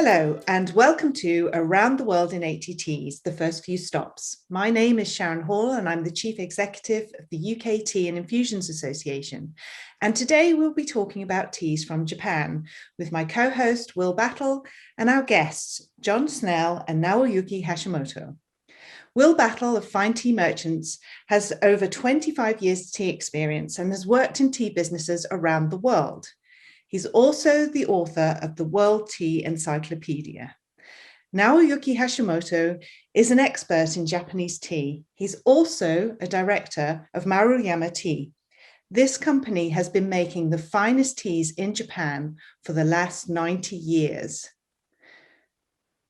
Hello and welcome to Around the World in 80 Teas, the first few stops. My name is Sharon Hall and I'm the Chief Executive of the UK Tea and Infusions Association. And today we'll be talking about teas from Japan with my co-host Will Battle and our guests John Snell and Naoyuki Hashimoto. Will Battle of Fine Tea Merchants has over 25 years tea experience and has worked in tea businesses around the world. He's also the author of the World Tea Encyclopaedia. Naoyuki Hashimoto is an expert in Japanese tea. He's also a director of Maruyama Tea. This company has been making the finest teas in Japan for the last 90 years.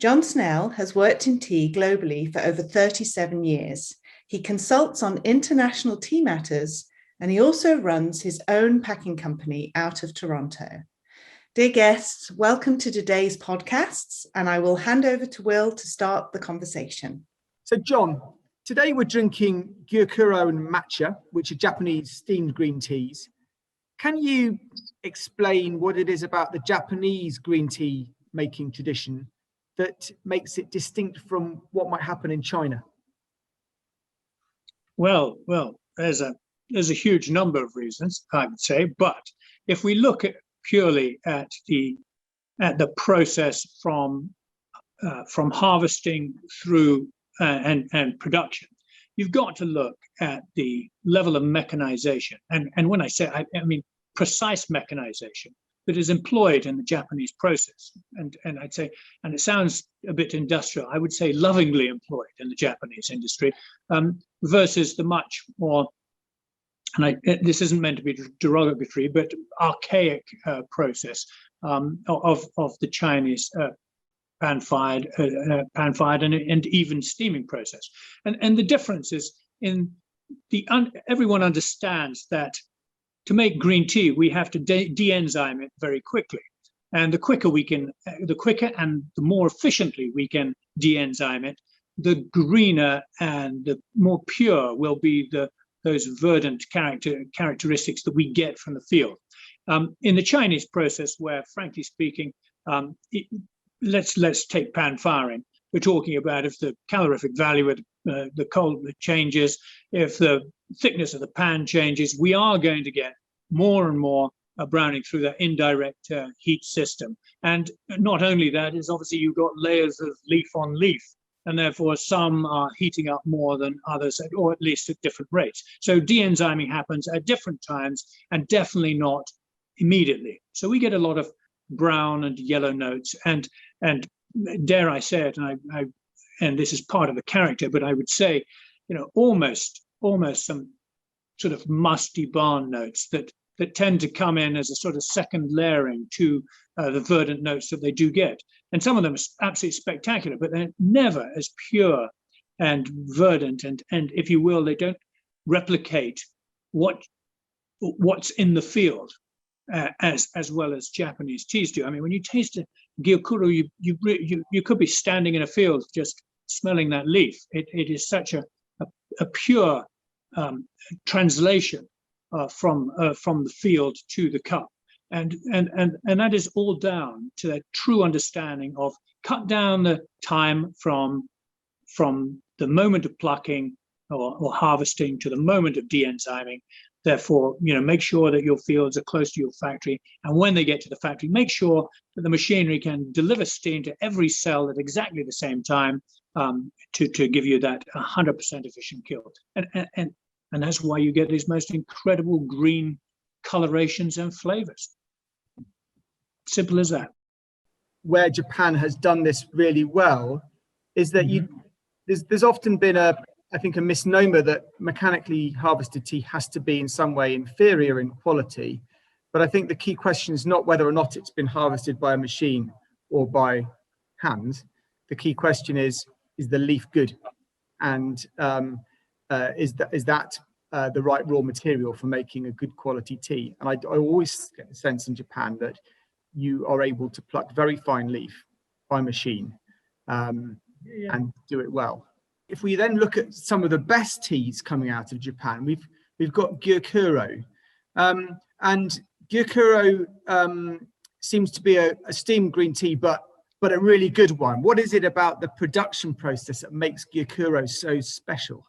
John Snell has worked in tea globally for over 37 years. He consults on international tea matters, and he also runs his own packing company out of Toronto. Dear guests, welcome to today's podcasts, and I will hand over to Will to start the conversation. So John, today we're drinking Gyokuro and Matcha, which are Japanese steamed green teas. Can you explain what it is about the Japanese green tea making tradition that makes it distinct from what might happen in China? Well, there's a huge number of reasons, I would say, but if we look at purely at the process from harvesting through and production, you've got to look at the level of mechanization, and when I say I mean precise mechanization that is employed in the Japanese process, and I'd say, and it sounds a bit industrial, I would say lovingly employed in the Japanese industry, versus the much more, and this isn't meant to be derogatory, but archaic process of the Chinese pan-fired and even steaming process. And the difference is in everyone understands that to make green tea, we have to de-enzyme it very quickly. And the quicker and the more efficiently we can de-enzyme it, the greener and the more pure will be those verdant characteristics that we get from the field. In the Chinese process, where frankly speaking, let's take pan firing. We're talking about if the calorific value of the coal changes, if the thickness of the pan changes, we are going to get more and more browning through that indirect heat system. And not only that, is obviously you've got layers of leaf on leaf, and therefore some are heating up more than others, or at least at different rates. So de-enzyming happens at different times and definitely not immediately. So we get a lot of brown and yellow notes, and dare I say it, and this is part of the character, but I would say, almost some sort of musty barn notes that tend to come in as a sort of second layering to the verdant notes that they do get. And some of them are absolutely spectacular, but they're never as pure and verdant, and if you will, they don't replicate what's in the field as well as Japanese teas do. I mean, when you taste a Gyokuro, you could be standing in a field just smelling that leaf. It is such a pure translation from the field to the cup, and that is all down to that true understanding of cut down the time from the moment of plucking or harvesting to the moment of de-enzyming. Therefore, make sure that your fields are close to your factory, and when they get to the factory, make sure that the machinery can deliver steam to every cell at exactly the same time to give you that 100% efficient kill. And that's why you get these most incredible green colorations and flavors. Simple as that. Where Japan has done this really well is that there's often been I think a misnomer that mechanically harvested tea has to be in some way inferior in quality. But I think the key question is not whether or not it's been harvested by a machine or by hand. The key question is the leaf good? And is that the right raw material for making a good quality tea? And I always get the sense in Japan that you are able to pluck very fine leaf by machine and do it well. If we then look at some of the best teas coming out of Japan, we've got Gyokuro, and Gyokuro seems to be a steamed green tea, but but a really good one. What is it about the production process that makes Gyokuro so special?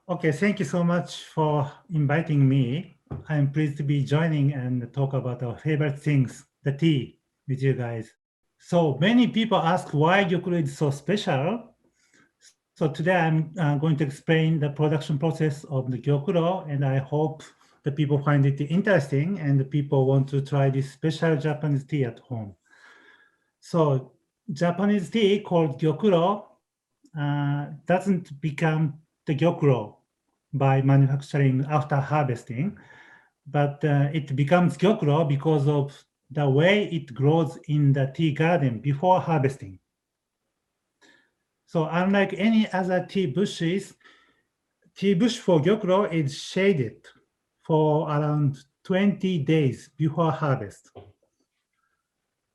Okay, thank you so much for inviting me. I'm pleased to be joining and talk about our favorite things, the tea, with you guys. So many people ask why Gyokuro is so special. So today I'm going to explain the production process of the Gyokuro, and I hope the people find it interesting and the people want to try this special Japanese tea at home. So Japanese tea called Gyokuro doesn't become the Gyokuro by manufacturing after harvesting, but it becomes Gyokuro because of the way it grows in the tea garden before harvesting. So unlike any other tea bushes, tea bush for Gyokuro is shaded for around 20 days before harvest.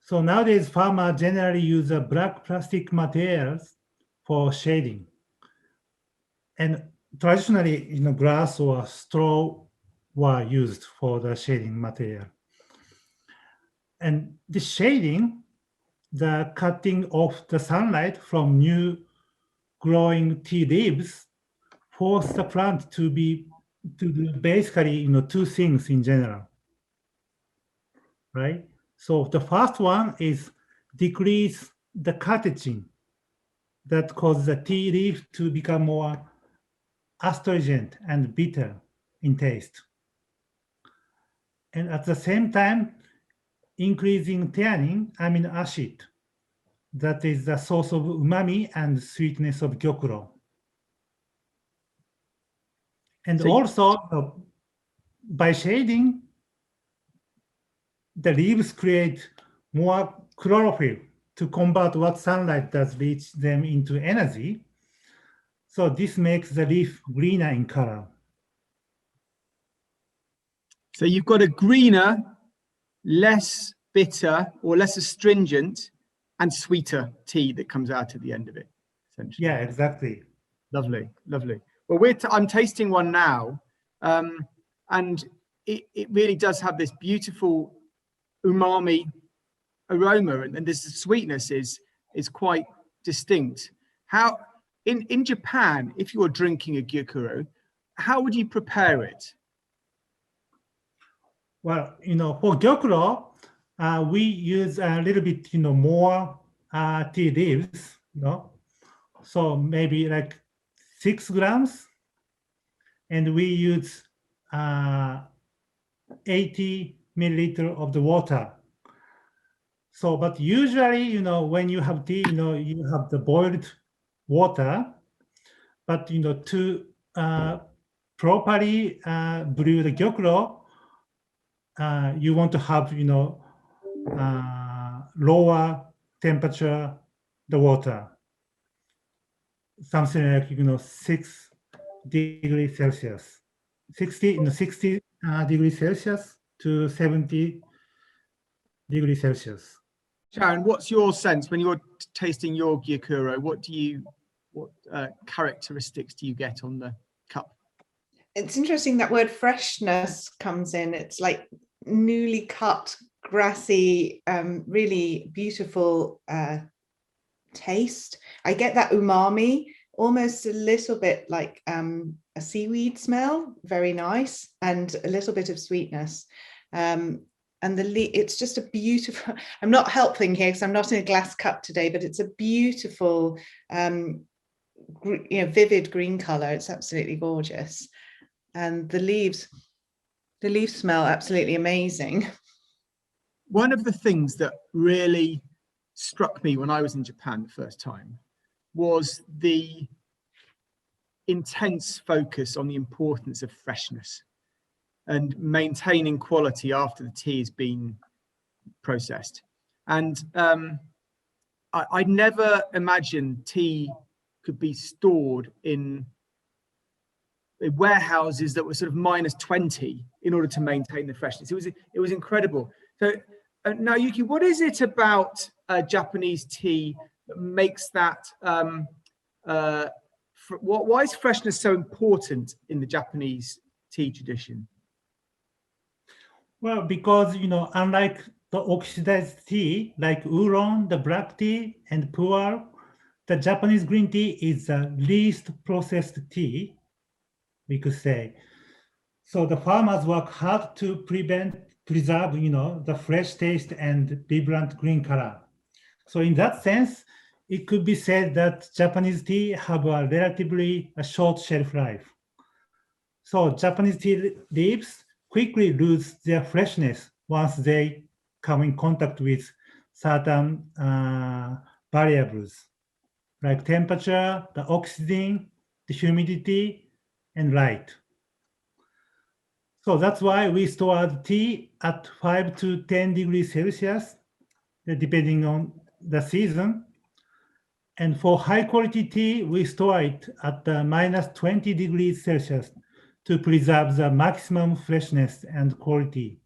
So nowadays, farmers generally use black plastic materials for shading. And traditionally, grass or straw were used for the shading material. And the shading, the cutting off the sunlight from new growing tea leaves, force the plant to do basically two things in general, right? So the first one is decrease the catechin that causes the tea leaf to become more astringent and bitter in taste. And at the same time, increasing theanine amino acid, that is the source of umami and sweetness of Gyokuro. And So also, by shading, the leaves create more chlorophyll to convert what sunlight does reach them into energy. So this makes the leaf greener in color. So you've got a greener, less bitter or less astringent and sweeter tea that comes out at the end of it, essentially. Yeah, exactly. Lovely, lovely. Well, I'm tasting one now, and it really does have this beautiful umami aroma, and this sweetness is quite distinct. How in Japan, if you were drinking a Gyokuro, how would you prepare it? Well, for Gyokuro, we use a little bit, more tea leaves, so maybe like 6 grams, and we use 80 milliliter of the water. So, but usually, when you have tea, you have the boiled water, but to properly brew the Gyokuro, you want to have lower temperature the water, something like 6 degrees Celsius, 60 degrees Celsius to 70 degrees Celsius. Sharon, what's your sense when you're tasting your Gyokuro? What characteristics do you get on the cup? It's interesting that word freshness comes in. It's like newly cut, grassy, really beautiful taste. I get that umami, almost a little bit like a seaweed smell, very nice, and a little bit of sweetness. And it's just a beautiful, I'm not helping here because I'm not in a glass cup today, but it's a beautiful, vivid green color. It's absolutely gorgeous. And the leaves smell absolutely amazing. One of the things that really struck me when I was in Japan the first time was the intense focus on the importance of freshness and maintaining quality after the tea has been processed. And I never imagined tea could be stored in warehouses that were sort of -20 in order to maintain the freshness. It was incredible. So Naoyuki, what is it about Japanese tea that makes that why is freshness so important in the Japanese tea tradition? Well, because unlike the oxidized tea like oolong, the black tea, and pu'er, the Japanese green tea is the least processed tea, we could say. So the farmers work hard to preserve, the fresh taste and vibrant green color. So in that sense, it could be said that Japanese tea have a relatively short shelf life. So Japanese tea leaves quickly lose their freshness once they come in contact with certain variables like temperature, the oxygen, the humidity, and light. So that's why we store the tea at 5 to 10 degrees Celsius, depending on the season. And for high quality tea, we store it at minus 20 degrees Celsius to preserve the maximum freshness and quality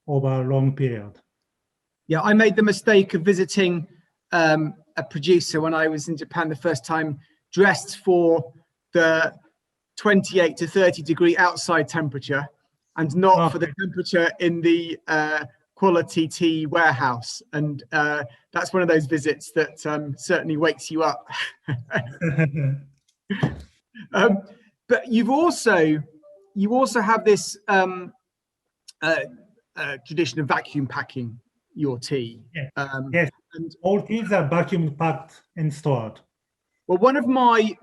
over a long period. Yeah, I made the mistake of visiting a producer when I was in Japan the first time, dressed for the 28 to 30 degree outside temperature and not for the temperature in the quality tea warehouse. And that's one of those visits that certainly wakes you up. But you also have this tradition of vacuum packing your tea. Yes, and all teas are vacuum packed and stored. Well, one of my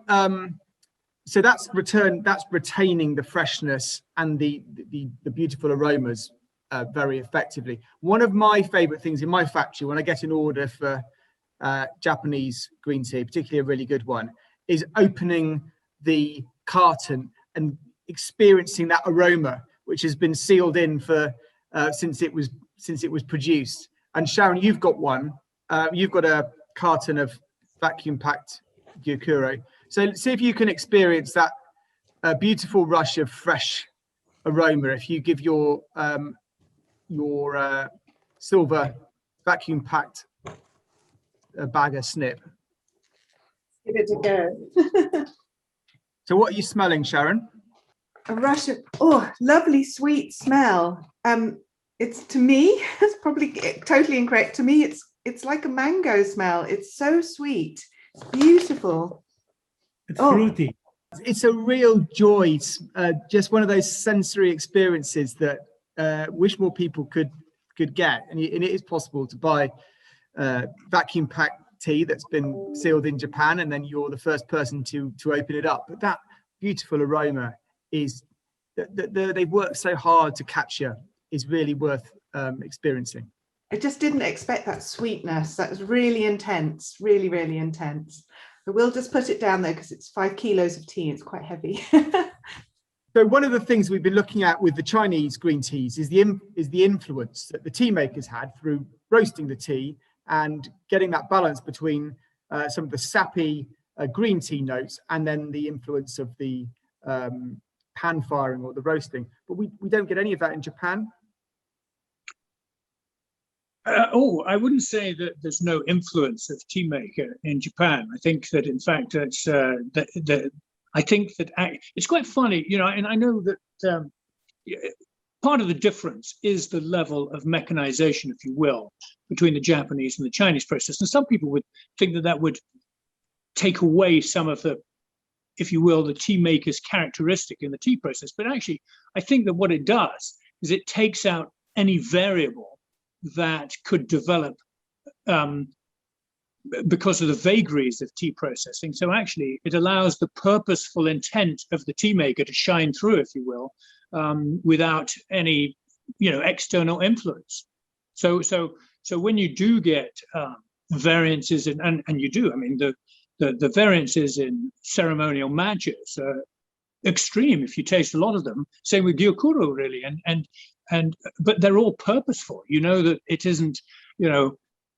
so that's retaining the freshness and the beautiful aromas very effectively. One of my favorite things in my factory when I get an order for Japanese green tea, particularly a really good one, is opening the carton and experiencing that aroma, which has been sealed in for since it was produced. And Sharon, you've got one. You've got a carton of vacuum packed Gyokuro. So see if you can experience that beautiful rush of fresh aroma if you give your silver vacuum packed bag a snip. Give it a go. So what are you smelling, Sharon? A rush of, lovely sweet smell. It's, to me, it's probably totally incorrect. To me, it's like a mango smell. It's so sweet. It's beautiful. It's fruity. It's a real joy. Just one of those sensory experiences that wish more people could get. And it is possible to buy vacuum packed tea that's been sealed in Japan, and then you're the first person to open it up. But that beautiful aroma is that they've worked so hard to capture is really worth experiencing. I just didn't expect that sweetness. That was really intense, really, really intense. But we'll just put it down there because it's 5 kilos of tea. It's quite heavy. So one of the things we've been looking at with the Chinese green teas is the influence that the tea makers had through roasting the tea and getting that balance between some of the sappy green tea notes and then the influence of the pan firing or the roasting. But we don't get any of that in Japan. I wouldn't say that there's no influence of tea maker in Japan. I think that, in fact, it's I think that it's quite funny, and I know that part of the difference is the level of mechanization, if you will, between the Japanese and the Chinese process. And some people would think that that would take away some of the, if you will, the tea maker's characteristic in the tea process. But actually, I think that what it does is it takes out any variable that could develop because of the vagaries of tea processing. So actually, it allows the purposeful intent of the tea maker to shine through, if you will, without any, external influence. So when you do get variances, and you do, I mean, the variances in ceremonial matchas are extreme if you taste a lot of them. Same with Gyokuro, really, but they're all purposeful. You know that it isn't,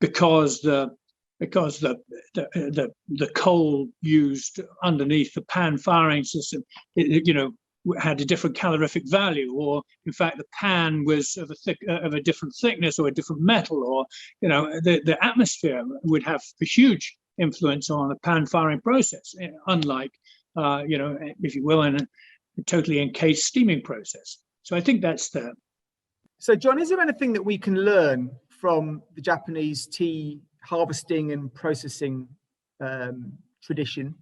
because the coal used underneath the pan firing system, had a different calorific value, or in fact the pan was of a different thickness or a different metal, or the atmosphere would have a huge influence on the pan firing process, unlike if you will, in a totally encased steaming process. So I think that's the. So John, is there anything that we can learn from the Japanese tea harvesting and processing tradition?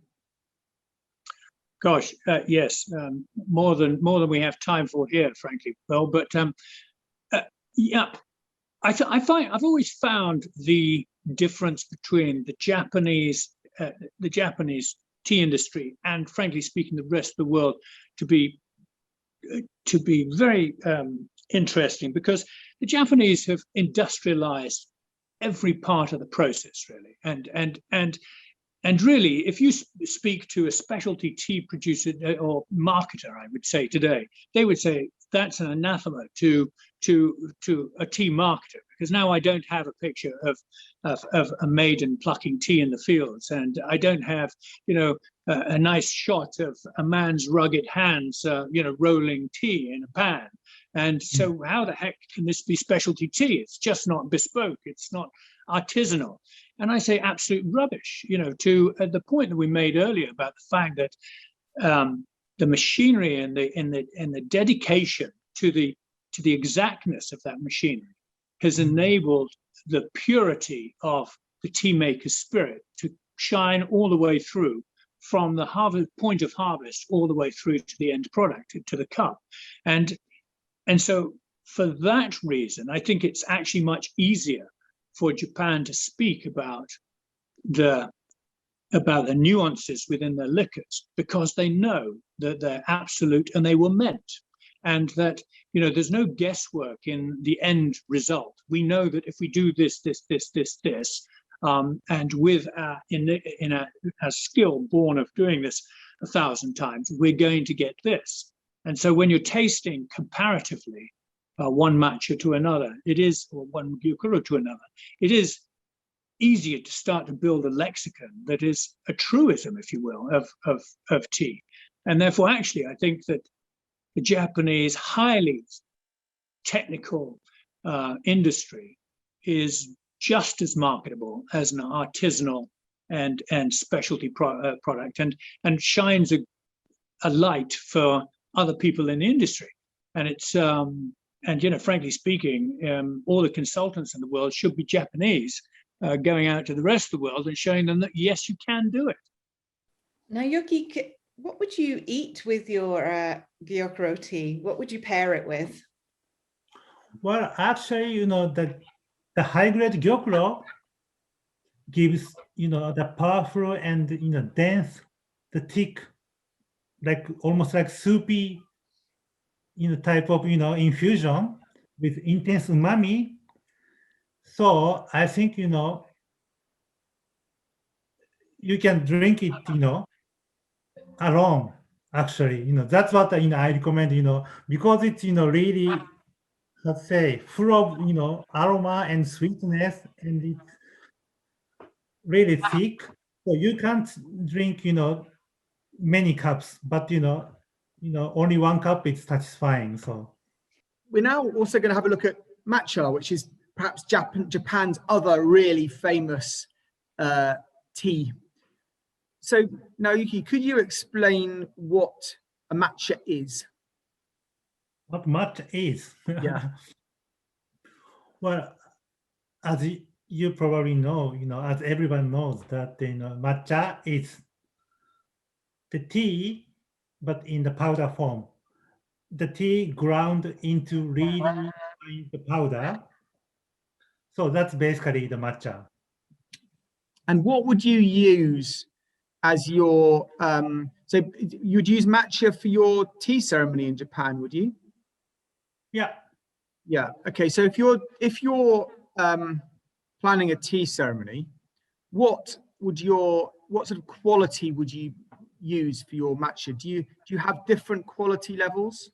Gosh, yes, more than we have time for here, frankly. Well, but yeah, I've always found the difference between the Japanese tea industry and, frankly speaking, the rest of the world to be very interesting, because the Japanese have industrialized every part of the process, really, and really, if you speak to a specialty tea producer or marketer, I would say today, they would say that's an anathema to a tea marketer, because now I don't have a picture of a maiden plucking tea in the fields, and I don't have, a nice shot of a man's rugged hands, rolling tea in a pan. And so how the heck can this be specialty tea? It's just not bespoke. It's not artisanal. And I say absolute rubbish, to the point that we made earlier about the fact that the machinery and the dedication to the exactness of that machinery has enabled the purity of the tea maker's spirit to shine all the way through, from the point of harvest all the way through to the end product, to the cup. And so for that reason, I think it's actually much easier for Japan to speak about the nuances within their liquors, because they know that they're absolute and they were meant, and that there's no guesswork in the end result. We know that if we do this, and with a skill born of doing this 1,000 times, we're going to get this. And so when you're tasting comparatively one matcha to another, or one Gyokuro to another, it is easier to start to build a lexicon that is a truism, if you will, of tea. And therefore, actually, I think that the Japanese highly technical industry is just as marketable as an artisanal and specialty product, and shines a light for other people in the industry. And it's frankly speaking, all the consultants in the world should be Japanese, going out to the rest of the world and showing them that yes, you can do it. Now, Naoyuki, what would you eat with your Gyokuro tea? What would you pair it with? Well, actually, the high-grade Gyokuro gives, the powerful and, dense, the thick, almost like soupy, type of, infusion with intense umami. So I think, you can drink it, alone, actually. That's what, I recommend, because it's, really, let's say, full of, aroma and sweetness, and it's really thick. So you can't drink, many cups, but, only one cup is satisfying. So we're now also going to have a look at matcha, which is perhaps Japan's other really famous tea. So, Naoyuki, could you explain what a matcha is? what matcha is? Yeah. Well, as you probably know, as everyone knows that, matcha is the tea, but in the powder form. The tea ground into really fine the powder. So that's basically the matcha. And what would you use as your so you'd use matcha for your tea ceremony in Japan, would you? Yeah. Okay, so if you're planning a tea ceremony, what sort of quality would you use for your matcha? Do you have different quality levels?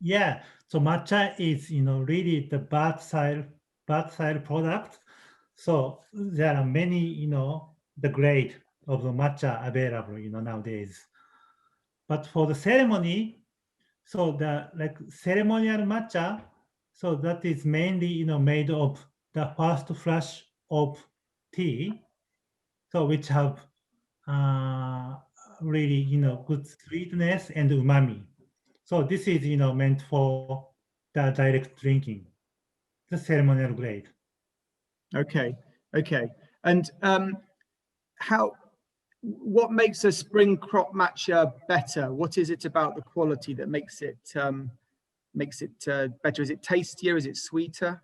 Yeah, so matcha is, really the bad side product. So there are many, the grade of the matcha available, nowadays. But for the ceremony, so the ceremonial matcha, so that is mainly, made of the first flush of tea, so which have really, good sweetness and umami. So this is, meant for the direct drinking, the ceremonial grade. Okay. And what makes a spring crop matcha better? What is it about the quality that makes it better? Is it tastier? Is it sweeter?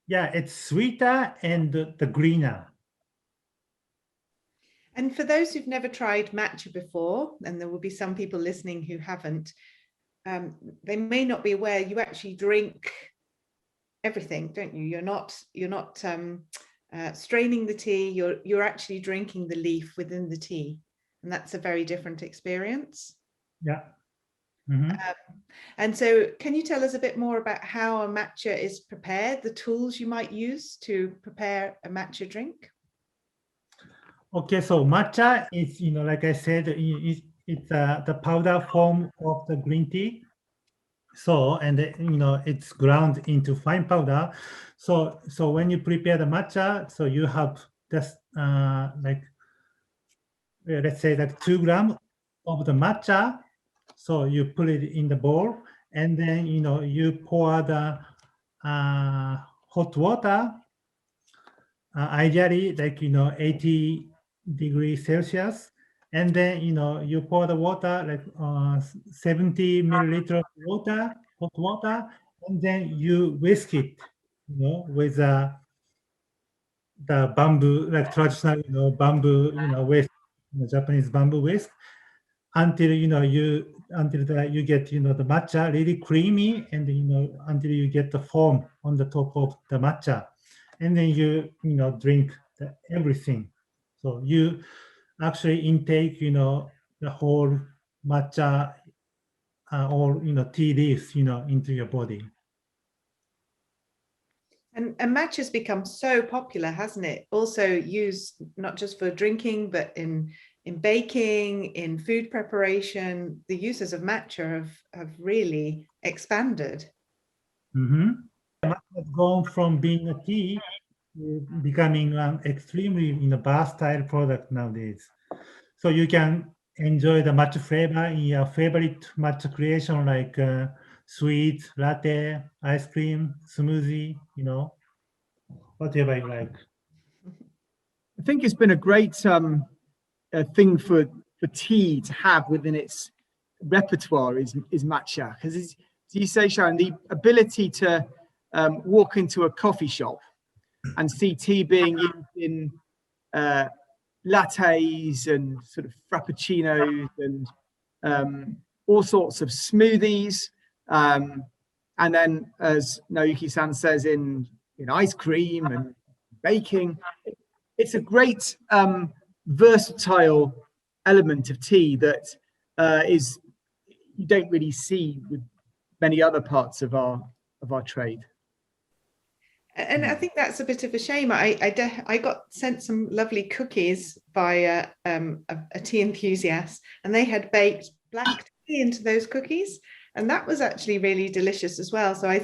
Yeah, it's sweeter and the greener. And for those who've never tried matcha before, and there will be some people listening who haven't, they may not be aware you actually drink everything, don't you? You're not straining the tea. You're actually drinking the leaf within the tea, and that's a very different experience. Yeah. Mm-hmm. And so, can you tell us a bit more about how a matcha is prepared? The tools you might use to prepare a matcha drink? Okay, so matcha is, like I said, it's the powder form of the green tea. So, and it's ground into fine powder. So when you prepare the matcha, so you have just let's say like 2 grams of the matcha. So you put it in the bowl, and then you pour the hot water, ideally like 80 degrees Celsius, and then you pour the water like 70 milliliters of water, hot water, and then you whisk it, with the bamboo, like traditional bamboo, whisk, Japanese bamboo whisk, until you get the matcha really creamy, and until you get the foam on the top of the matcha, and then you drink everything. So you actually intake the whole matcha or tea leaves into your body. And matcha's become so popular, hasn't it? Also used not just for drinking, but in baking, in food preparation. The uses of matcha have really expanded. Mm-hmm. Matcha has gone from being a tea to becoming an extremely versatile product nowadays. So you can enjoy the matcha flavor in your favorite matcha creation, like sweet, latte, ice cream, smoothie, whatever you like. I think it's been a great thing for tea to have within its repertoire is matcha, because as you say, Sharon, the ability to walk into a coffee shop and see tea being used in lattes and sort of frappuccinos and all sorts of smoothies, and then, as Naoyuki-san says, in ice cream and baking. It's a great versatile element of tea that is you don't really see with many other parts of our trade. And I think that's a bit of a shame. I got sent some lovely cookies by a tea enthusiast, and they had baked black tea into those cookies, and that was actually really delicious as well. So I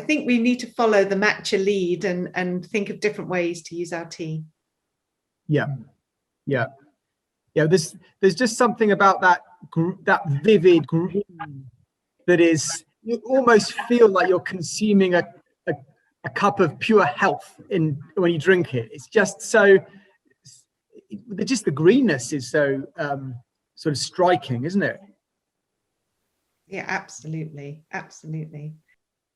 think we need to follow the matcha lead and think of different ways to use our tea. Yeah. There's just something about that vivid green that is, you almost feel like you're consuming a cup of pure health when you drink it. It's just so, the greenness is so sort of striking, isn't it? Yeah, absolutely.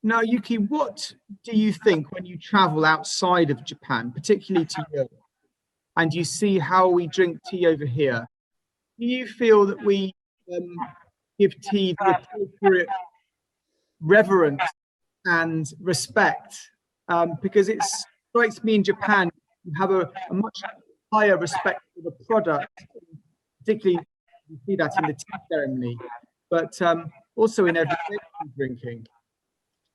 Now, Yuki, what do you think when you travel outside of Japan, particularly to Europe, and you see how we drink tea over here? Do you feel that we give tea the appropriate reverence and respect? Because it strikes me in Japan, you have a much higher respect for the product, particularly you see that in the tea ceremony, but also in everyday drinking.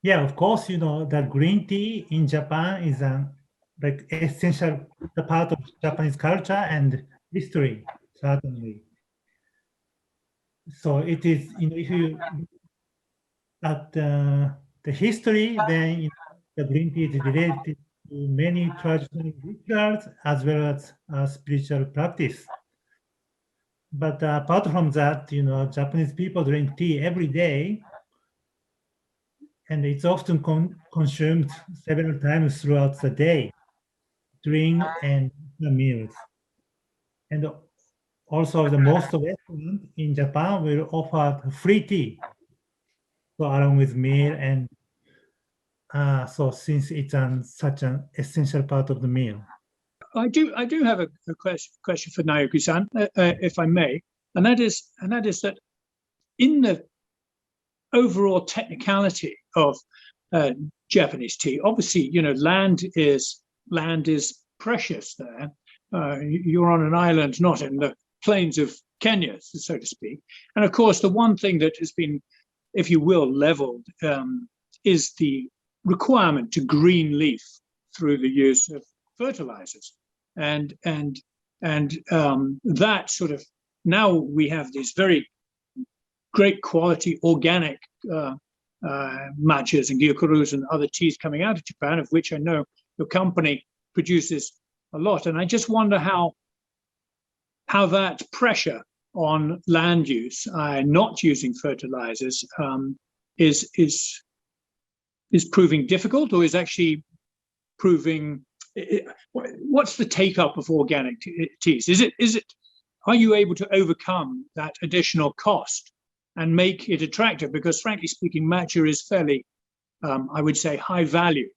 Yeah, of course, the green tea in Japan is like essential part of Japanese culture and history, certainly. So it is, if you at the history, then the green tea is related to many traditional rituals as well as spiritual practice. But apart from that, Japanese people drink tea every day, and it's often consumed several times throughout the day, during and the meals. And also, the most restaurants in Japan will offer free tea, so along with meal, and so since it's such an essential part of the meal. I do have a question for Naoyuki-san, if I may, and that is that in the overall technicality of Japanese tea, obviously, land is precious there. You're on an island, not in the plains of Kenya, so to speak. And of course, the one thing that has been, if you will, leveled is the requirement to green leaf through the use of fertilizers. And that sort of, now we have these very great quality organic matchas and gyukurus and other teas coming out of Japan, of which I know your company produces a lot. And I just wonder how that pressure on land use, not using fertilizers, is proving difficult, or is actually proving. What's the take up of organic teas? Are you able to overcome that additional cost and make it attractive? Because frankly speaking, matcha is fairly, I would say, high value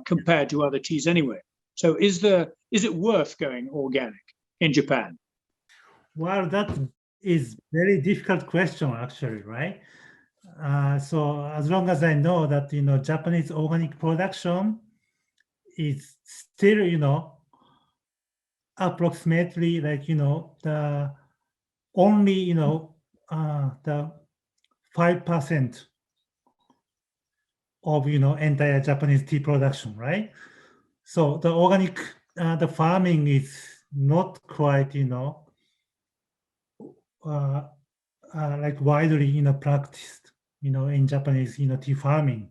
compared to other teas anyway. So is it worth going organic in Japan? Well, that is very difficult question, actually, right? So as long as I know that, Japanese organic production is still, approximately like, the only, the 5% of, entire Japanese tea production, right? So the organic, the farming is not quite, like widely, practiced, in Japanese, tea farming.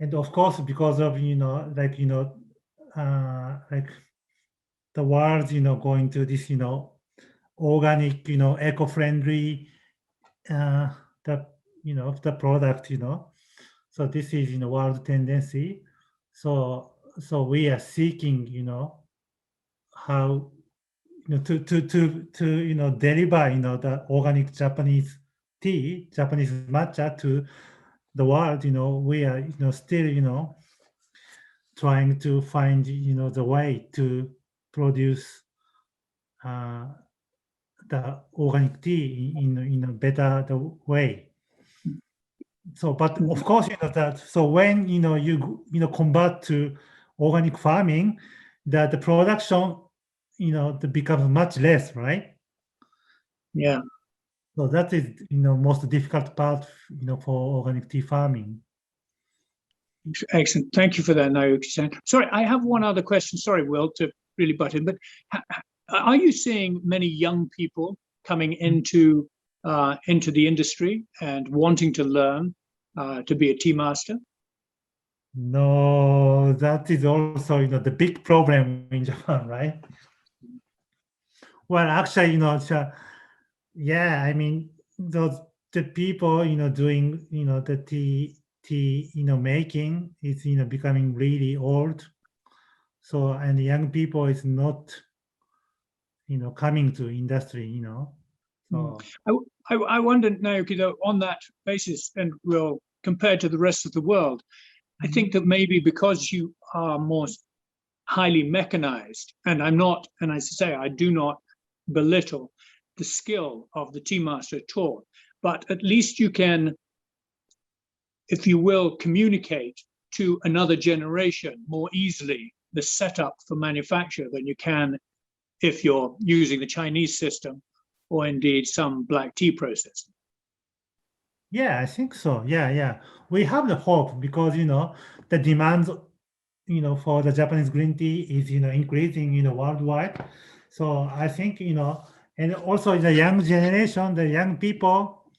And of course, because of, like, like the world, going to this, organic, eco-friendly, the, the product, so this is, world tendency. So we are seeking, how, to deliver, the organic Japanese tea, Japanese matcha to the world. We are, still, trying to find, the way to produce the organic tea in a better way. So, but of course, that. So when you convert to organic farming, that the production, that becomes much less, right? Yeah. So that is, most difficult part, for organic tea farming. Excellent. Thank you for that, Naoyuki-san. Sorry, I have one other question. Sorry, Will, to really butt in, but are you seeing many young people coming into the industry and wanting to learn to be a tea master? No, that is also, the big problem in Japan, right? Well, actually, yeah, I mean, the people, doing, the tea, making is, becoming really old. So, and young people is not, coming to industry, So I wonder, Naoyuki, though, on that basis, and will compared to the rest of the world, I think that maybe because you are more highly mechanized, and I'm not, and as I say, I do not belittle the skill of the tea master at all, but at least you can, if you will, communicate to another generation more easily the setup for manufacture than you can if you're using the Chinese system or indeed some black tea process. yeah, I think so. Yeah. We have the hope because, the demand, for the Japanese green tea is, increasing, worldwide. So I think, and also the young generation, the young people,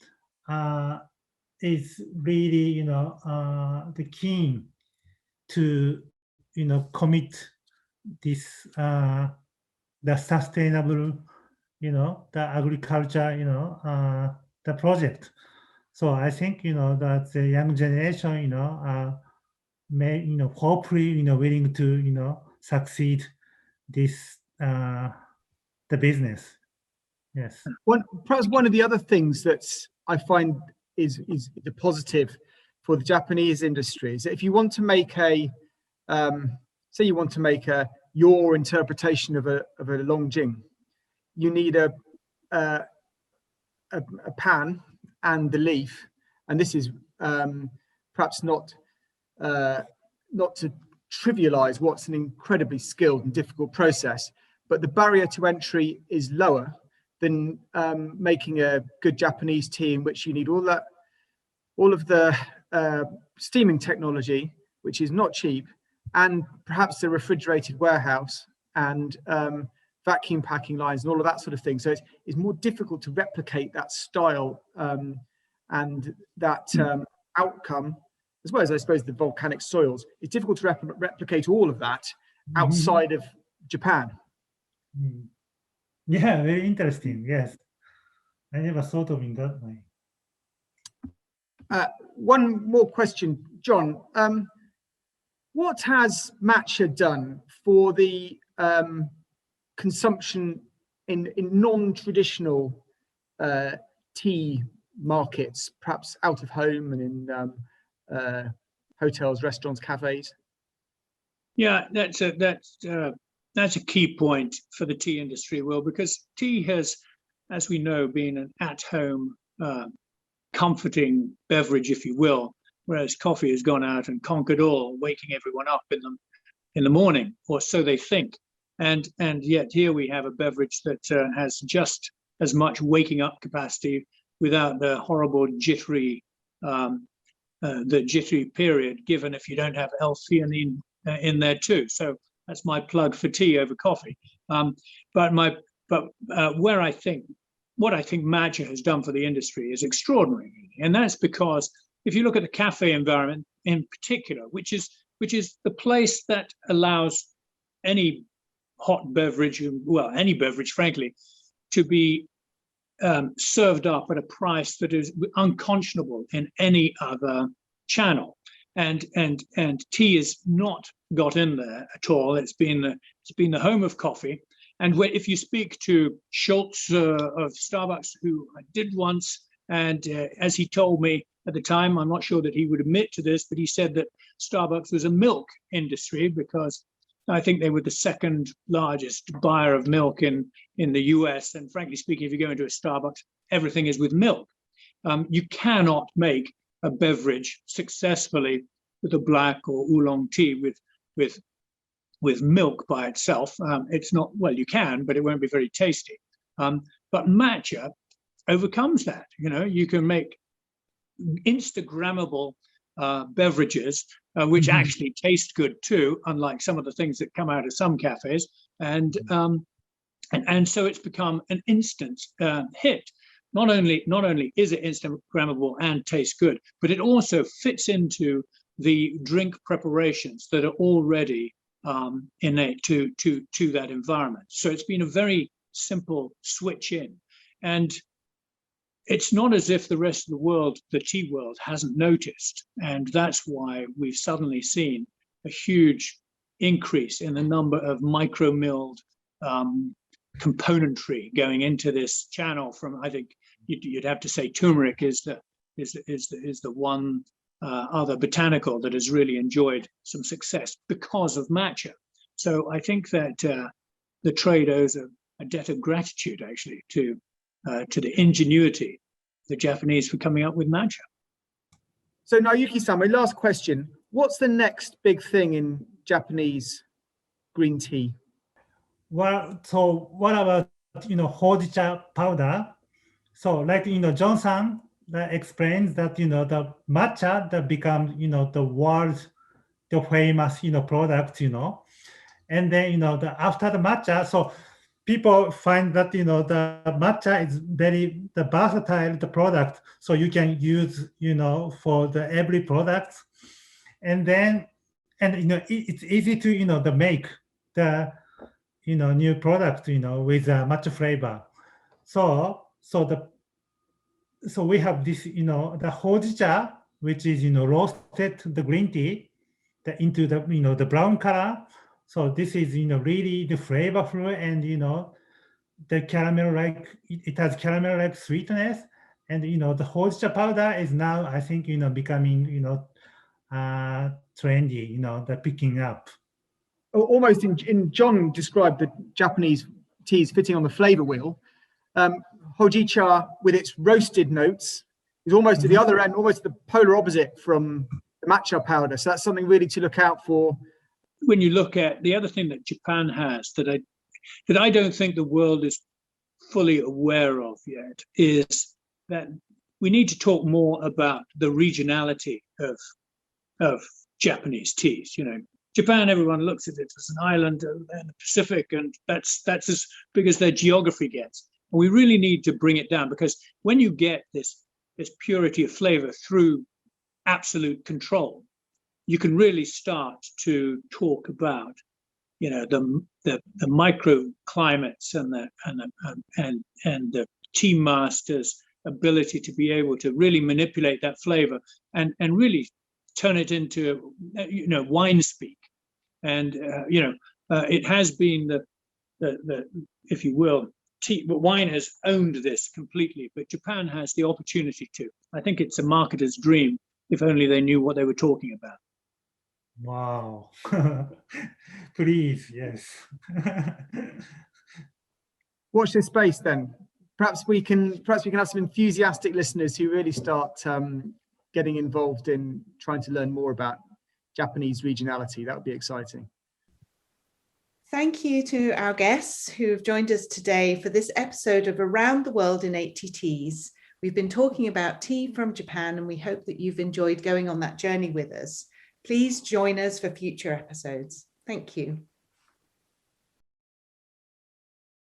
is really, the keen to, commit this, the sustainable, the agriculture, the project. So I think, that the young generation, may, hopefully, willing to, succeed this, the business. Yes. Perhaps one of the other things that I find is a positive for the Japanese industry is that if you want to make say you want to make your interpretation of a longjing, you need a pan and the leaf, and this is perhaps not to trivialize what's an incredibly skilled and difficult process, but the barrier to entry is lower than making a good Japanese tea, in which you need all of the steaming technology, which is not cheap, and perhaps a refrigerated warehouse and vacuum packing lines and all of that sort of thing. So it's more difficult to replicate that style and that outcome, as well as, I suppose, the volcanic soils. It's difficult to replicate all of that outside of Japan. Yeah, very interesting. Yes, I never thought of it in that way. One more question, John. What has Matcha done for the consumption in non-traditional tea markets, perhaps out of home and in hotels, restaurants, cafes? Yeah, that's a key point for the tea industry, Will, because tea has, as we know, been an at-home comforting beverage, if you will, whereas coffee has gone out and conquered all, waking everyone up in the morning, or so they think. And yet here we have a beverage that has just as much waking up capacity without the horrible jittery period given if you don't have L-theanine in there too. So that's my plug for tea over coffee. What I think Matcha has done for the industry is extraordinary, and that's because if you look at the cafe environment in particular, which is the place that allows any hot beverage, well, any beverage, frankly, to be served up at a price that is unconscionable in any other channel, and tea has not got in there at all. It's been the home of coffee, and if you speak to Schultz of Starbucks, who I did once, and as he told me at the time, I'm not sure that he would admit to this, but he said that Starbucks was a milk industry because I think they were the second largest buyer of milk in the US. And frankly speaking, if you go into a Starbucks, everything is with milk. You cannot make a beverage successfully with a black or oolong tea with milk by itself. It's not, well, you can, but it won't be very tasty. But matcha overcomes that. You can make Instagrammable beverages, which actually taste good too, unlike some of the things that come out of some cafes, and so it's become an instant hit. Not only is it Instagrammable and tastes good, but it also fits into the drink preparations that are already innate to that environment. So it's been a very simple switch in, and it's not as if the rest of the world, the tea world, hasn't noticed. And that's why we've suddenly seen a huge increase in the number of micro-milled componentry going into this channel from, I think you'd have to say turmeric is the one other botanical that has really enjoyed some success because of matcha. So I think that the trade owes a debt of gratitude actually to the ingenuity of the Japanese for coming up with matcha. So Naoyuki-san, my last question, what's the next big thing in Japanese green tea? Well, so what about, hojicha powder? So like, John-san that explains that, the matcha that becomes, the world's, the famous, product, and then, after the matcha, so people find that, the matcha is very versatile, the product. So you can use, for the every product. And then, it's easy to, to make the, new product, with matcha flavor. So the so we have this, the hojicha, which is, roasted the green tea into the, the brown color. So this is, really the flavorful and, the caramel like, it has caramel like sweetness. And, the hojicha powder is now, I think, becoming, trendy, the picking up. Almost in John described the Japanese teas fitting on the flavor wheel. Hojicha with its roasted notes is almost at the other end, almost the polar opposite from the matcha powder. So that's something really to look out for. When you look at the other thing that Japan has that I don't think the world is fully aware of yet is that we need to talk more about the regionality of Japanese teas. Japan, everyone looks at it as an island in the Pacific, and that's as big as their geography gets. And we really need to bring it down, because when you get this purity of flavor through absolute control, you can really start to talk about, the microclimates and the tea masters' ability to be able to really manipulate that flavor and really turn it into, wine speak. And it has been the if you will, wine has owned this completely, but Japan has the opportunity to. I think it's a marketer's dream, if only they knew what they were talking about. Wow. Please, yes. Watch this space then. Perhaps we can have some enthusiastic listeners who really start getting involved in trying to learn more about Japanese regionality. That would be exciting. Thank you to our guests who have joined us today for this episode of Around the World in 80 Teas. We've been talking about tea from Japan, and we hope that you've enjoyed going on that journey with us. Please join us for future episodes. Thank you.